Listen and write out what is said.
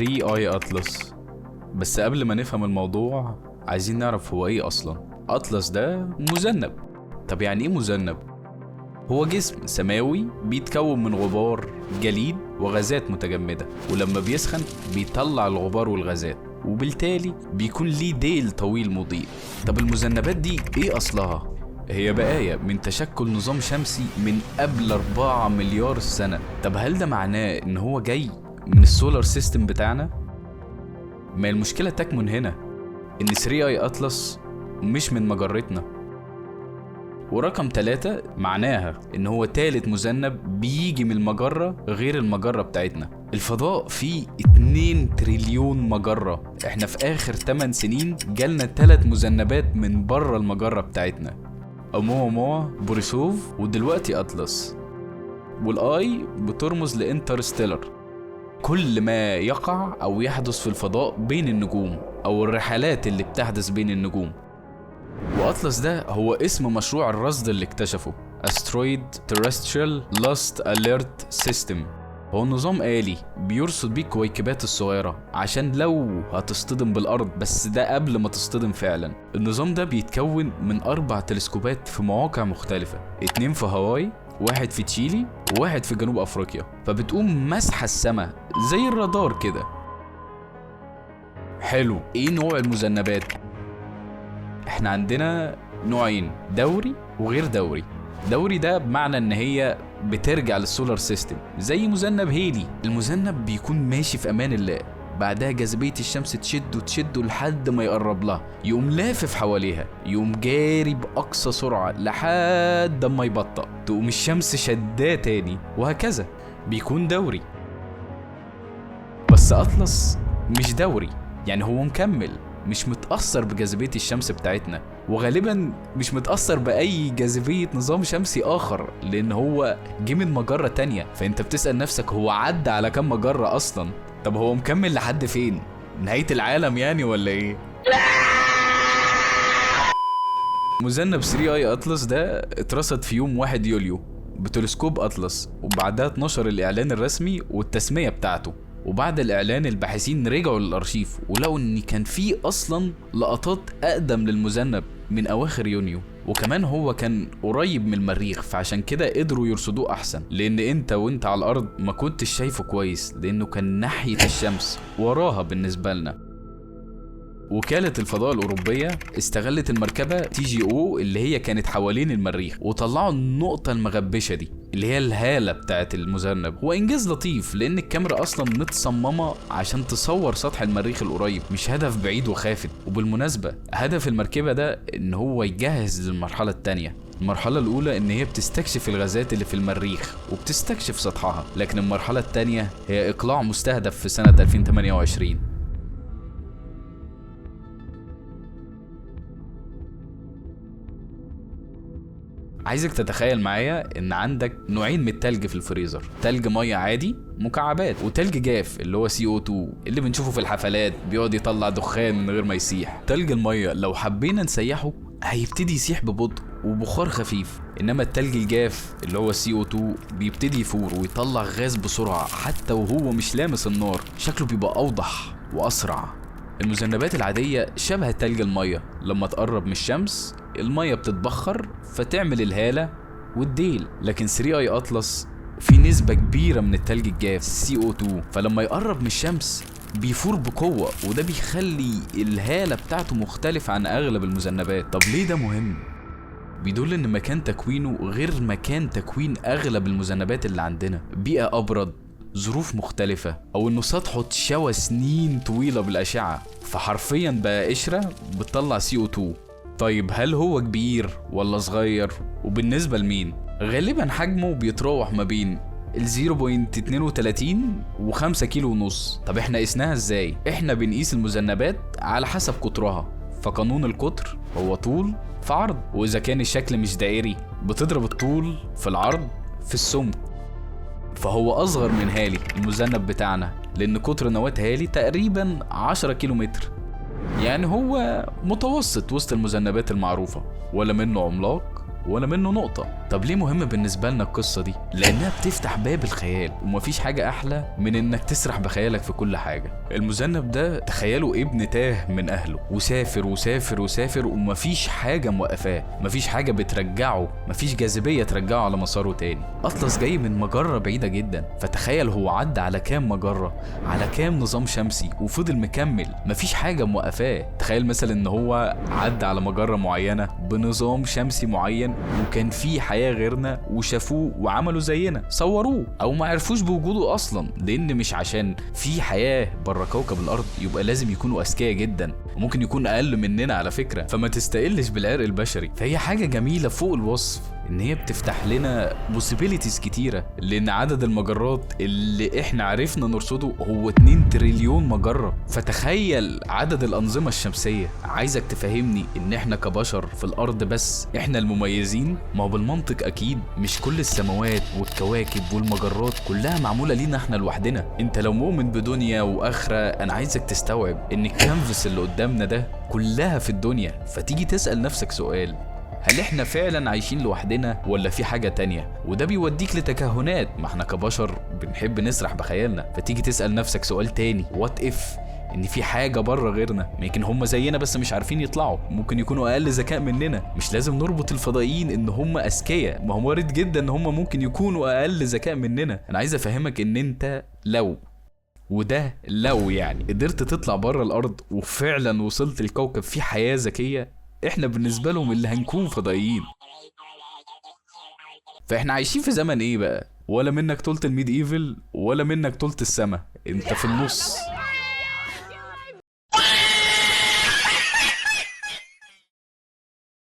3 اي اطلس. بس قبل ما نفهم الموضوع عايزين نعرف هو ايه اصلا. اطلس ده مذنب. طب يعني ايه مذنب؟ هو جسم سماوي بيتكون من غبار، جليد وغازات متجمدة، ولما بيسخن بيطلع الغبار والغازات، وبالتالي بيكون ليه ديل طويل مضيء. طب المذنبات دي ايه اصلها؟ هي بقايا من تشكل نظام شمسي من قبل 4 مليار سنة. طب هل ده معناه ان هو جاي من السولار سيستم بتاعنا؟ ما المشكلة تكمن هنا ان 3 اي اطلس مش من مجرتنا. ورقم 3 معناها ان هو تالت مذنب بيجي من المجرة غير المجرة بتاعتنا. الفضاء فيه 2 تريليون مجرة، احنا في اخر 8 سنين جالنا 3 مذنبات من بره المجرة بتاعتنا، أموا، بوريسوف، ودلوقتي أطلس. والاي بترمز لانترستيلر، كل ما يقع او يحدث في الفضاء بين النجوم او الرحلات اللي بتحدث بين النجوم. واطلس ده هو اسم مشروع الرصد اللي اكتشفه، Asteroid Terrestrial Lost Alert System. هو نظام آلي بيرصد بيه الكويكبات الصغيرة عشان لو هتصطدم بالأرض، بس ده قبل ما تصطدم فعلا. النظام ده بيتكون من 4 تلسكوبات في مواقع مختلفة، 2 في هاواي، 1 في تشيلي، و1 في جنوب أفريقيا، فبتقوم مسحة السماء زي الرادار كده. حلو، ايه نوع المذنبات؟ احنا عندنا نوعين، دوري وغير دوري. دوري ده بمعنى ان هي بترجع للسولار سيستم زي مذنب هيلي. المذنب بيكون ماشي في امان الله، بعدها جاذبية الشمس تشده لحد ما يقرب لها، يقوم لافف حواليها، يقوم جاري بأقصى سرعة لحد ما يبطأ، تقوم الشمس شداه تاني، وهكذا. بيكون دوري. بس أطلس مش دوري، يعني هو مكمل، مش متأثر بجاذبية الشمس بتاعتنا، وغالبا مش متأثر بأي جاذبية نظام شمسي آخر، لأن هو جه من مجرة تانية. فأنت بتسأل نفسك هو عدى على كام مجرة أصلا؟ طب هو مكمل لحد فين؟ نهاية العالم يعني ولا إيه؟ مذنب 3 اي اطلس ده اترصد في يوم 1 يوليو بتلسكوب اطلس، وبعدها اتنشر الإعلان الرسمي والتسمية بتاعته. وبعد الإعلان الباحثين رجعوا للأرشيف ولقوا إن كان فيه أصلا لقطات أقدم للمذنب من أواخر يونيو، وكمان هو كان قريب من المريخ، فعشان كده قدروا يرصدوه أحسن، لأن وانت على الأرض ما كنتش شايفه كويس، لأنه كان ناحية الشمس وراها بالنسبة لنا. وكالة الفضاء الأوروبية استغلت المركبة TGO اللي هي كانت حوالين المريخ، وطلعوا النقطة المغبشة دي اللي هي الهالة بتاعت المذنب. هو إنجاز لطيف لأن الكاميرا أصلا متصممة عشان تصور سطح المريخ القريب، مش هدف بعيد وخافت. وبالمناسبة هدف المركبة ده إن هو يجهز للمرحلة التانية. المرحلة الأولى إن هي بتستكشف الغازات اللي في المريخ وبتستكشف سطحها، لكن المرحلة التانية هي إقلاع مستهدف في سنة 2028. عايزك تتخيل معايا ان عندك نوعين من التلج في الفريزر، تلج ميه عادي مكعبات، وتلج جاف اللي هو CO2 اللي بنشوفه في الحفلات بيقعد يطلع دخان من غير ما يسيح. تلج الميه لو حبينا نسيحه هيبتدي يسيح ببطء وبخار خفيف، انما التلج الجاف اللي هو CO2 بيبتدي يفور ويطلع غاز بسرعه، حتى وهو مش لامس النار شكله بيبقى اوضح واسرع. المذنبات العاديه شبه تلج الميه، لما تقرب من الشمس الميه بتتبخر فتعمل الهاله والديل، لكن 3 اي اطلس في نسبه كبيره من التلج الجاف CO2، فلما يقرب من الشمس بيفور بقوه، وده بيخلي الهاله بتاعته مختلفه عن اغلب المذنبات. طب ليه ده مهم؟ بيدل ان مكان تكوينه غير مكان تكوين اغلب المذنبات اللي عندنا، بيئه ابرد، ظروف مختلفة، او انه سطحه اتشوى سنين طويلة بالاشعة، فحرفيا بقى قشرة بتطلع CO2. طيب هل هو كبير ولا صغير؟ وبالنسبة لمين؟ غالبا حجمه بيتراوح ما بين 0.32 و5 كيلو ونص. طب احنا قسناها ازاي؟ احنا بنقيس المذنبات على حسب قطرها، فقانون القطر هو طول في عرض، واذا كان الشكل مش دائري بتضرب الطول في العرض في السمك. فهو اصغر من هالي المذنب بتاعنا، لان قطر نواة هالي تقريبا 10 كيلومتر، يعني هو متوسط وسط المذنبات المعروفة، ولا منه عملاق ولا منه نقطة. طب ليه مهم بالنسبة لنا القصة دي؟ لأنها بتفتح باب الخيال، ومفيش حاجة أحلى من إنك تسرح بخيالك في كل حاجة. المذنب ده تخيلوا ابن تاه من أهله وسافر وسافر وسافر ومفيش حاجة موقفاه، مفيش حاجة بترجعه، مفيش جاذبية ترجعه على مساره تاني. أطلس جاي من مجرة بعيدة جدا، فتخيل هو عدى على كام مجرة، على كام نظام شمسي، وفضل مكمل، مفيش حاجة موقفاه. تخيل مثلا إن هو عدى على مجرة معينة بنظام شمسي معين، وكان في حياة غيرنا وشافوه وعملوا زينا، صوروه او ما عرفوش بوجوده اصلا، لان مش عشان في حياة بره كوكب الارض يبقى لازم يكونوا اذكياء جدا، وممكن يكون اقل مننا على فكرة، فما تستقلش بالعرق البشري. فهي حاجة جميلة فوق الوصف ان هي بتفتح لنا بوسيبيليتيز كتيرة، لان عدد المجرات اللي احنا عرفنا نرصده هو 2 تريليون مجرة. فتخيل عدد الانظمة الشمسية. عايزك تفهمني ان احنا كبشر في الارض بس احنا المميزين؟ ما هو بالمنطق اكيد مش كل السماوات والكواكب والمجرات كلها معمولة لينا احنا لوحدنا. انت لو مؤمن بدنيا واخرة، انا عايزك تستوعب ان الكانفاس اللي قدامنا ده كلها في الدنيا. فتيجي تسأل نفسك سؤال، هل احنا فعلا عايشين لوحدنا ولا في حاجة تانية؟ وده بيوديك لتكهنات، ما احنا كبشر بنحب نسرح بخيالنا. فتيجي تسأل نفسك سؤال تاني، وات اف ان في حاجة بره غيرنا، يمكن هم زينا بس مش عارفين يطلعوا، ممكن يكونوا اقل ذكاء مننا. مش لازم نربط الفضائيين ان هم اذكياء، ما هو وارد جدا ان هم ممكن يكونوا اقل ذكاء مننا. انا عايز افهمك ان انت لو يعني قدرت تطلع بره الارض وفعلا وصلت لكوكب فيه حياة ذكية، احنا بالنسبة لهم اللي هنكون فضائيين. فاحنا عايشين في زمن ايه بقى؟ ولا منك طولة الميد ايفل ولا منك طولة السما، انت في النص.